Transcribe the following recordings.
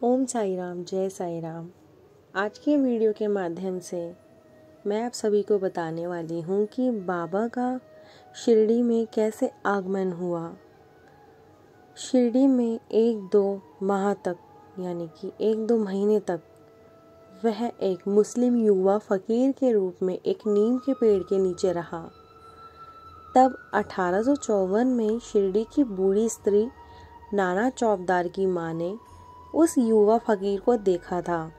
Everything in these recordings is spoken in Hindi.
ओम साई राम, जय साई राम। आज के वीडियो के माध्यम से मैं आप सभी को बताने वाली हूँ कि बाबा का शिरडी में कैसे आगमन हुआ। शिरडी में 1-2 माह तक यानी कि 1-2 महीने तक वह एक मुस्लिम युवा फ़कीर के रूप में एक नीम के पेड़ के नीचे रहा। तब 1854 में शिरडी की बूढ़ी स्त्री नाना चौबदार की माँ ने उस युवा फ़कीर को देखा था,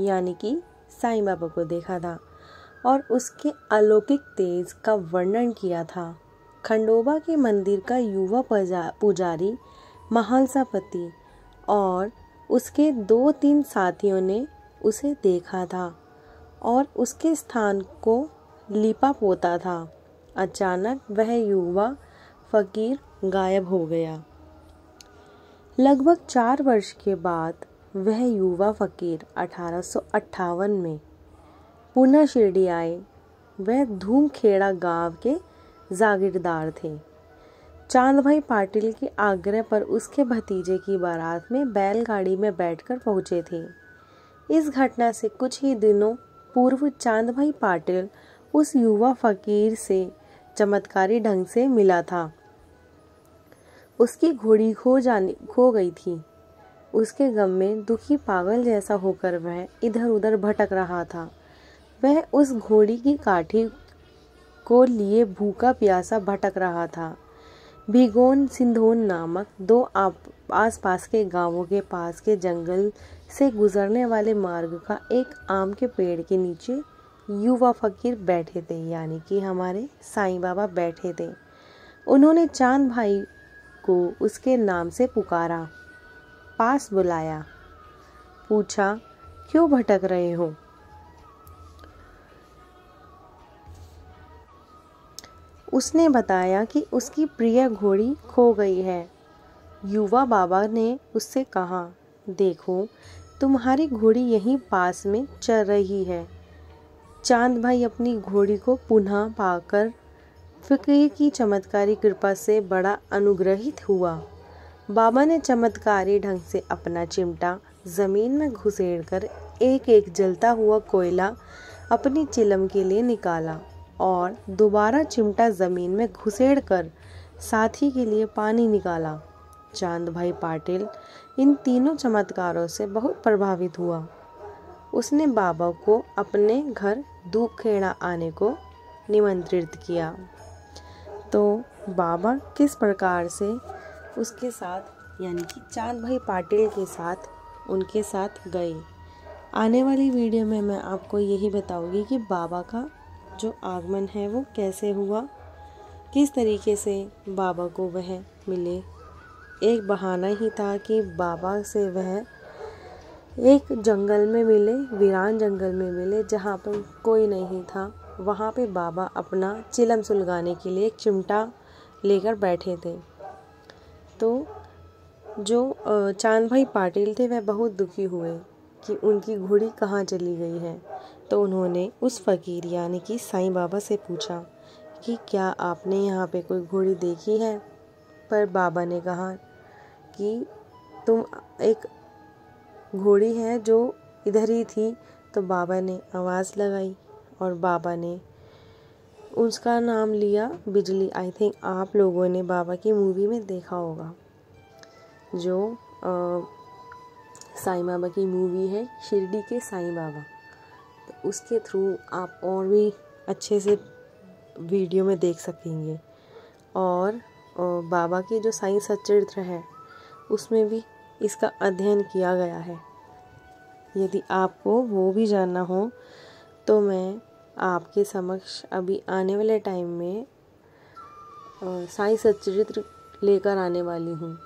यानी कि साईं बाबा को देखा था और उसके अलौकिक तेज का वर्णन किया था। खंडोबा के मंदिर का युवा पुजारी महालसापति और उसके 2-3 साथियों ने उसे देखा था और उसके स्थान को लिपा पोता था। अचानक वह युवा फ़कीर गायब हो गया। लगभग 4 वर्ष के बाद वह युवा फ़कीर 1858 में पुनः शिरडी आए। वह धूमखेड़ा गांव के जागीरदार थे। चांद भाई पाटिल के आग्रह पर उसके भतीजे की बारात में बैलगाड़ी में बैठकर पहुंचे थे। इस घटना से कुछ ही दिनों पूर्व चांद भाई पाटिल उस युवा फ़कीर से चमत्कारी ढंग से मिला था। उसकी घोड़ी खो गई थी। उसके गम में दुखी पागल जैसा होकर वह इधर उधर भटक रहा था। वह उस घोड़ी की काठी को लिए भूखा प्यासा भटक रहा था। भिगोन सिंधोन नामक 2 आसपास के गांवों के पास के जंगल से गुजरने वाले मार्ग का एक आम के पेड़ के नीचे युवा फ़कीर बैठे थे, यानी कि हमारे साईं बाबा बैठे थे। उन्होंने चांद भाई को उसके नाम से पुकारा, पास बुलाया, पूछा, क्यों भटक रहे हो? उसने बताया कि उसकी प्रिय घोड़ी खो गई है। युवा बाबा ने उससे कहा, देखो, तुम्हारी घोड़ी यहीं पास में चल रही है। चांद भाई अपनी घोड़ी को पुनः पाकर फ़कीर की चमत्कारी कृपा से बड़ा अनुग्रहित हुआ। बाबा ने चमत्कारी ढंग से अपना चिमटा ज़मीन में घुसेड़कर एक जलता हुआ कोयला अपनी चिलम के लिए निकाला और दोबारा चिमटा ज़मीन में घुसेड़कर साथी के लिए पानी निकाला। चांद भाई पाटिल इन तीनों चमत्कारों से बहुत प्रभावित हुआ। उसने बाबा को अपने घर धूपखेड़ा आने को निमंत्रित किया। तो बाबा किस प्रकार से उसके साथ यानी कि चांद भाई पाटिल के साथ उनके साथ गए। आने वाली वीडियो में मैं आपको यही बताऊंगी कि बाबा का जो आगमन है वो कैसे हुआ, किस तरीके से बाबा को वह मिले। एक बहाना ही था कि बाबा से वह एक जंगल में मिले, वीरान जंगल में मिले जहाँ पर कोई नहीं था। वहाँ पे बाबा अपना चिलम सुलगाने के लिए एक चिमटा लेकर बैठे थे। तो जो चांद भाई पाटिल थे वह बहुत दुखी हुए कि उनकी घोड़ी कहाँ चली गई है। तो उन्होंने उस फ़कीर यानी कि साईं बाबा से पूछा कि क्या आपने यहाँ पे कोई घोड़ी देखी है? पर बाबा ने कहा कि तुम एक घोड़ी है जो इधर ही थी। तो बाबा ने आवाज़ लगाई और बाबा ने उसका नाम लिया बिजली। आई थिंक आप लोगों ने बाबा की मूवी में देखा होगा, जो साईं बाबा की मूवी है शिरडी के साईं बाबा। तो उसके थ्रू आप और भी अच्छे से वीडियो में देख सकेंगे। और बाबा के जो साईं सच्चरित्र है उसमें भी इसका अध्ययन किया गया है। यदि आपको वो भी जानना हो तो मैं आपके समक्ष अभी आने वाले टाइम में साईं सच्चरित्र लेकर आने वाली हूँ।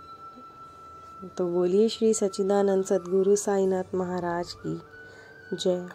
तो बोलिए श्री सच्चिदानंद सद्गुरु साईनाथ महाराज की जय।